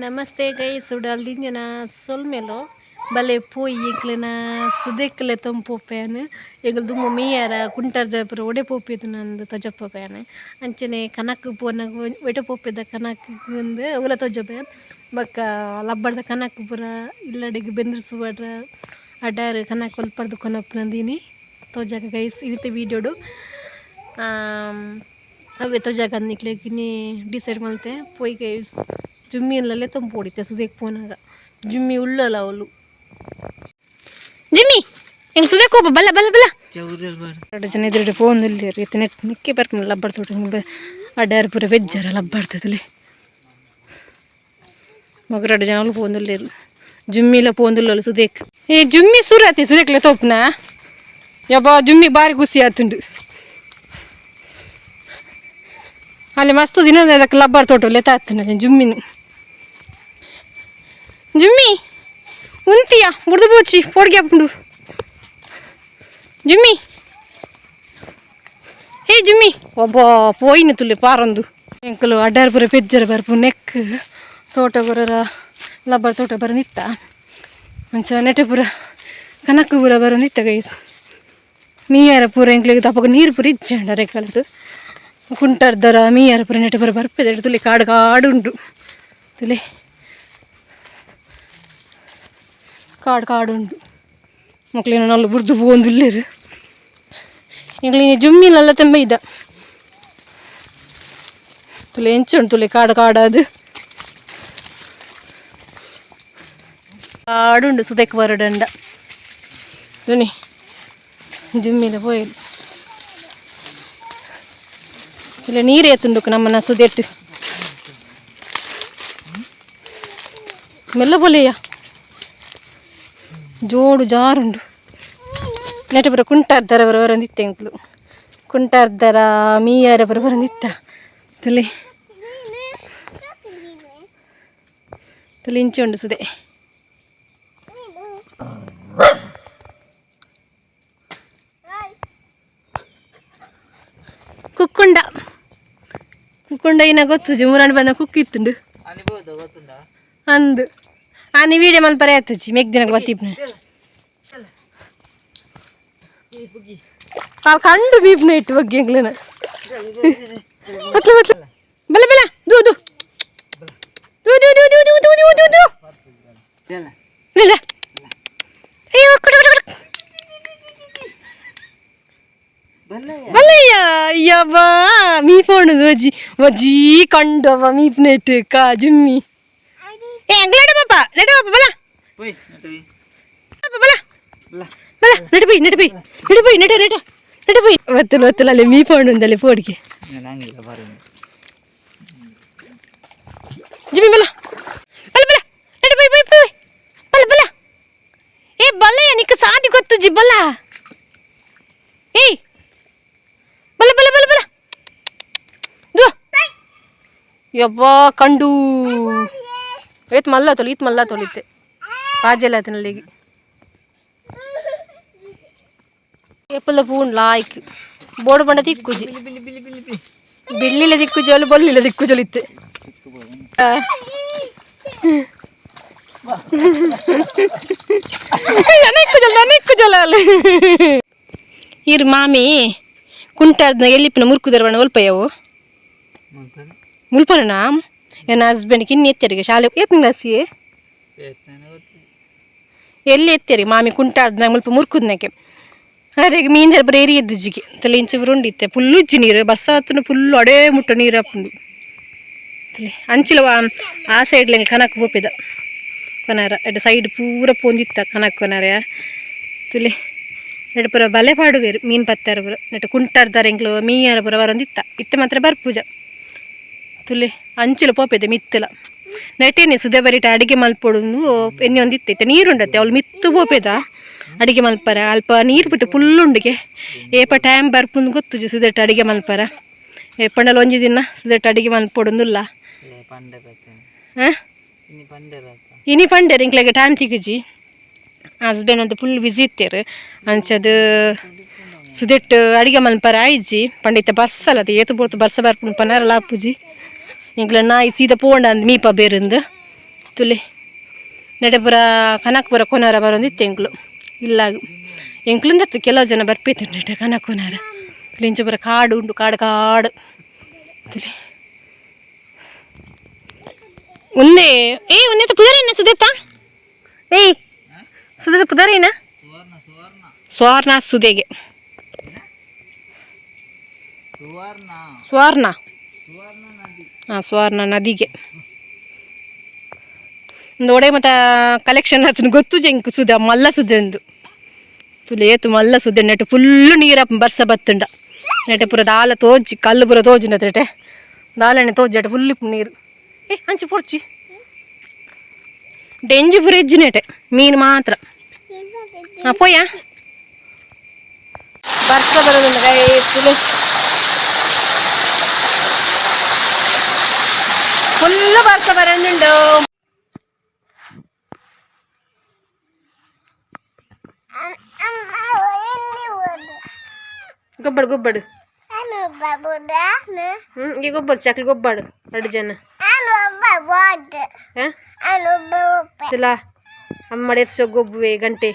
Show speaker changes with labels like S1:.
S1: Namaste guys, sudah lingana solmelo bale poi eklena sudekle tampopene egel du momiyara kuntar da prode popet nandu tojapopene anchene kanak pona weta popeda kanak gunde ula tojabe baka labbarda kanak pura illadege bendir suwadra adar kanak kol pardu konap nandini tojaga guys idite video do अबे तो जगह निकले कि नहीं decide मानते हैं पोई के जुम्मी लले तुम पोड़ीते सुदेक पोनागा जुम्मी उल्ला ओलू जिम्मी ಹೆಂಗ್ ಸುದೇಕ್ ಹೋಗ ಬಲ್ಲ ಬಲ್ಲ ಬಲ್ಲ ಎರಡು ಜನ ಇದ್ರೆ ಫೋನ್ ಇಲ್ಲಿ ಇತನೆ ನಿಕ್ಕೆ ಬರ್ಕ ಲಬ್ಬರ್ ತೋಟ ಅಡ್ಡಾರ ಪೂರ ಬೆಜ್ಜಾರ ಲಬ್ಬರ್ತದಲೆ ಮಗ ಎರಡು ಜನ ಫೋನ್ ಇಲ್ಲಿ ಜುಮ್ಮಿಲ ಫೋನ್ ಇಲ್ಲ ಸುದೇಕ್ ಏ ಜುಮ್ಮಿ ಸುರಾತಿ ಸುದೇಕ್ಲೆ ತೋಪ್ನ ಯಬ್ಬಾ ಜುಮ್ಮಿ ಬಾರಿ ಖುಷಿ ಆತುಂಡು ಅಲ್ಲಿ ಮಸ್ತ್ ದಿನ ಅದಕ್ಕೆ ಲಬ್ಬರ್ ತೋಟ ಲೆತ್ತಾಗ್ತಾನೆ ಜುಮ್ಮಿನು ಜುಮ್ಮಿ ಉಂತಿಯಾ ಮುಡ್ದು ಪೋಚಿ ಪೋಡ್ಗೆ ಹಾಕೊಂಡು ಜುಮ್ಮಿ ಹೇ ಜುಮ್ಮಿ ಒಬ್ಬ ಪೋಯಿನ ತುಲೆ ಪಾರೊಂದು ಎಂಕಲು ಅಡ್ಡಾರ ಪುರ ಪೆಜ್ಜರ ಬರ್ಪು ನೆಕ್ ತೋಟ ಗೊರರ ಲಬ್ಬರ್ ತೋಟ ಬರೋನಿತ್ತ ಮಂಚ ನೆಟೆ ಪುರ ಕನಕ್ಕು ಪುರ ಬರೋನಿತ್ತ ಗೈಸ್ ಮೀಯಾರ ಪೂರ ಎಂಕ್ಲಿಗೆ ತಪ್ಪಗ ನೀರು ಪುರ ಇಜ್ಜಂಡ ರೆಕ್ಕಲ್ಟು ಕುಂಟರ್ದರ ಮೀಯಾರ ಪುರ ನೆಟೆ ಪುರ ಬರ್ಪದೆ ತುಲಿ ಕಾಡು ಕಾಡುಂಟು ತುಲಿ ಕಾಡು ಕಾಡುಂಟು ಮಕ್ಳಿನ ನಲ್ಲು ಬುರ್ದು ಪೋಂದುಲ್ಲೇರು ಎಂಕ್ಲಿನ ಜುಮ್ಮಿಲೆಲ್ಲ ತೆಂಬ ಇದ್ದ ತುಲಿ ಎಂಚುಂಟು ತುಲಿ ಕಾಡು ಕಾಡದು ಕಾಡುಂಡು ಸುದಕ್ಕೆ ಬರಡಂಡ ತುನಿ ಜುಮ್ಮಿಲ ಪೋಯಲು ಇಲ್ಲ ನೀರು ಏತುಂಡುಕು ನಮ್ಮನ್ನ ಸುದೆಟ್ಟು ಮೆಲ್ಲ ಪೊಲೆಯ ಜೋಡು ಜಾರುಂಡು ನೆಟ ಪುರ ಕುಂಟಾರ್ದರ ಬರ ಬರಂದಿತ್ತ ಎಂಕ್ಲು ಕುಂಟಾರ್ದರ ಮೀಯಾರ ಬರ ಬರಂದಿತ್ತ ತುಲಿ ತುಲಿ ಇಂಚುಂಡು ಸುದೆ ಕುಕ್ಕುಂಡ ಕುಕ್ಕುಂಡ ಇನ್ನ ಗೊತ್ತು ಜುಮುರಾಣಿ ಬಂದ ಕುಕ್ಕಿತ್ತುಂಡು ಅಂದು ಆನಿ ವೀಡಿಯೋ ಮಲ್ ಪರ ಆಯ್ತಜಿ ಮೆಗ್ ದಿನಗಳು ಬತ್ತೀಪ್ನ ಕಂಡು ಬೀಪ್ನ ಇಟ್ಟು ಬಗ್ಗೆ ಎಂಗ್ಲೇನ ಬಲ ಬಲ ದೂ ದೂ ದೂ ದೂ ದೂ ದೂ ದೂ ದೂ ದೂ ದೂ ಇಲ್ಲ ಅಯ್ಯೋ ಕೊಡು ಕೊಡು ಕೊಡು ಬಲ್ಲಯ್ಯ ಅಯ್ಯವ್ವ ಮೀ ಫೋನು ವಜ್ಜಿ ವಜ್ಜಿ ಕಂಡವ ಮೀಪ್ನೆಟ್ ಕಾ ಜುಮ್ಮಿ ಏ ಅಂಗ್ಲೇಡ ಪಾಪ ನೆಟ ಪಾಪ ಬಲ ಪಾಪ ಬಲ ಬಲ ನೆಟ ಬೈ ನೆಟ ಬೈ ನೆಟ ಬೈ ನೆಟ ನೆಟ ನೆಟ ಬೈ ಒತ್ತಲು ಒತ್ತಲು ಅಲ್ಲಿ ಮೀ ಫೋನ್ ಉಂದಲ್ಲಿ ಫೋಡ್ಗೆ ಜುಮ್ಮಿ ಬಲ ಬಲ ಬಲ ನೆಟ ಬೈ ಬೈ ಬೈ ಬಲ ಬಲ ಏ ಬಲ್ಲಯ್ಯ ನಿಕ್ಕ ಸಾದಿ ಗೊತ್ತು ಜಿ ಬಲ ಏಯ್ ಬಲ ಬಲ ಬಲ ಬಲ ದೂ ಯಬ್ಬಾ ಕಂಡು ಏತ್ ಮಲ್ಲ ತೊಳಿ ಈತ್ ಮಲ್ಲ ತೊಳಿತೆ ಪಾಜೆಲ್ಲ ಆತನಲ್ಲಿಗೆ ಏಪಲ್ಲ ಪೂನ್ ಲಾಯ್ಕ್ ಬೋರ್ಡ್ ಬಂಡ ದಿಕ್ಕುಜಿ ಬಿಳ್ಳಿಲ ದಿಕ್ಕು ಜೋಲು ಬೊಲ್ಲಿಲ ದಿಕ್ಕು ಜೊಲಿತ್ತೆ ನನಕ್ಕು ಜೊಲ ಅಲ್ಲ ಇರ್ ಮಾಮಿ ಕುಂಟಾರ್ದ ಎಲ್ಲಿಪ್ಪಿನ ಮುರ್ಕುದರ ಬಣ್ಣ ಒಲ್ಪಯ್ಯವು ಮುಲ್ಪರಣ ನನ್ನ ಹಸ್ಬೆಂಡ್ಗೆ ಇನ್ನು ಎತ್ತರಿಗೆ ಶಾಲೆ ಏತ್ ಕ್ಲಾಸಿಗೆ ಎಲ್ಲಿ ಎತ್ತರಿ ಮಾಮಿ ಕುಂಟಾರ್ದ ಮುಲ್ಪ ಮುರ್ಕುದ್ನಕ್ಕೆ ಅರೆಗೆ ಮೀಂದರ ಬರೀ ಏರಿ ಎದ್ದಿಜಿಗೆ ತಲೆ ಇಂಚ ಬರುಂಡಿತ್ತೆ ಫುಲ್ಲು ಉಜ್ಜಿ ನೀರು ಬಸ್ಸ ಹತ್ತನು ಫುಲ್ಲು ಅಡೇ ಮುಟ್ಟ ನೀರು ಹಾಕೊಂಡು ತಲೆ ಅಂಚಿಲವ ಆ ಸೈಡ್ಲೆಂಗೆ ಕನಕ್ ಹೋಪಿದ ಕೊನಾರ ಎಡ್ ಸೈಡ್ ಪೂರ ಪೋಂದಿತ್ತ ಕನಕ್ ಕೊನಾರ ತುಲಿ ನೆಟ್ಟು ಪುರ ಬಲೆ ಪಾಡುವೇರು ಮೀನು ಪತ್ತಾರ ಪುರ ನೆಟ್ಟು ಕುಂಟಾರ್ದಾರ ಎಂಕ್ಲು ಮೀಯಾರ ಪುರ ಬರೊಂದಿತ್ತ ಇತ್ತೆ ಮಾತ್ರ ಬರ್ಪೂಜ ತುಲಿ ಅಂಚಿಲ ಪೋಪೆದೆ ಮಿತ್ತಲ ನೆಟ್ಟೇನೆ ಸುದೆ ಬರಿಟ ಅಡಿಗೆ ಮಲ್ಪೊಡು ಎಣ್ಣೆ ಒಂದಿತ್ತೈತೆ ನೀರುಂಡತ್ತೆ ಅವಳು ಮಿತ್ತು ಪೋಪೆದ ಅಡಿಗೆ ಮಲ್ಪರ ಅಲ್ಪ ನೀರು ಪುತ್ತೆ ಫುಲ್ಲುಂಡಿಗೆ ಏಪ ಟೈಮ್ ಬರ್ಪುಂದು ಗೊತ್ತು ಸುದೆಟ್ ಅಡಿಗೆ ಮಲ್ಪರ ಏಪಂಡಲ್ಲಿ ಒಂಜಿ ದಿನ ಸುದೆಟ್ ಅಡಿಗೆ ಮಲ್ಪೊಡುಂದುಲ್ಲ ಇನಿ ಪಂಡೇರು ಇಂಕ್ಲೆಗೆ ಟೈಮ್ ತಿಗುಜಿ ಹಸ್ಬೆಂಡ್ ಅಂತ ಫುಲ್ ಬಿಸಿ ಇತ್ತೇರು ಅಂಚದು ಸುದೆಟ್ ಅಡಿಗೆ ಮಲ್ಪರ ಆಯ್ಜಿ ಪಂಡಿತ ಬರ್ಸಲ್ಲ ಏತು ಬೋರ್ತು ಬರ್ಸ ಬರ್ಪುಂಡು ಪನಾರ ಲಾಪುಜಿ ಇಂಕ್ಲ ನಾಯಿ ಸೀದಾ ಪೋಂಡ ಅಂದ್ ಮೀಪ ಬೇರಂದು ತುಲೆ ನೆಡೆ ಪೂರ ಕನಕ ಪೂರ ಕೊನಾರ ಬರೋಂದಿತ್ತು ಎಂಕ್ಲು ಇಲ್ಲಾಗ ಎಂಕ್ಲಿಂದ ಕೆಲವು ಜನ ಬರ್ಪೈತಿ ನೆಟ್ಟೆ ಕನಕ ಕೊನಾರ ಇಂಚ ಪೂರ ಕಾಡು ಉಂಟು ಕಾಡು ಕಾಡು ತುಲೆ ಒಂದೇ ಒಂದೇ ಪುದರೇನ ಸುದೇತ ಸುಧದ ಪುದರೇನ ಸ್ವರ್ಣ ಸುದೆಗೆ ಸ್ವರ್ಣ ಸ್ವರ್ಣ ನದಿಗೆ ಒಂದು ಒಡೆ ಮತ್ತು ಕಲೆಕ್ಷನ್ ಆತನ ಗೊತ್ತು ಜಂಕ್ ಸುದೆ ಮಲ್ಲ ಸುದೆ ಒಂದು ತುಲೆ ಏತು ಮಲ್ಲ ಸುದೆ ನೆಟ್ಟು ಫುಲ್ಲು ನೀರಪ್ಪ ಬರ್ಸ ಬತ್ತುಂಡ ನೆಟ್ಟೆ ಪೂರ ದಾಲ ತೋಜಿ ಕಲ್ಲು ಪೂರ ತೋಜಿಂಡ ನೆಟ್ಟೆ ದಾಲಣ್ಣೆ ತೋಜಿ ಅಟ ಫುಲ್ಲು ನೀರು ಅಂಚಿ ಪೊಡ್ಚಿ ಡೆಂಜಿ ಪೂರ ಎಜ್ಜಿ ನೆಟ್ಟೆ ಮೀನು ಮಾತ್ರ ಪೋಯ ಬರ್ಸ ಬರೋದುಂಡ ಕೈ ತುಲೆ ಫುಲ್ಲು ಬರ್ಸ ಬರೋದುಂಡು ಗೊಬ್ಬಡು ಗೊಬ್ಬಡು ಈ ಗೊಬ್ಬರು ಚಕ್ಲಿ ಗೊಬ್ಬಡು 2 ಜನ ಇಲ್ಲ ಅಮ್ಮಡೆ ಎತ್ಸೋ ಗೊಬ್ಬುವೆ ಗಂಟೆ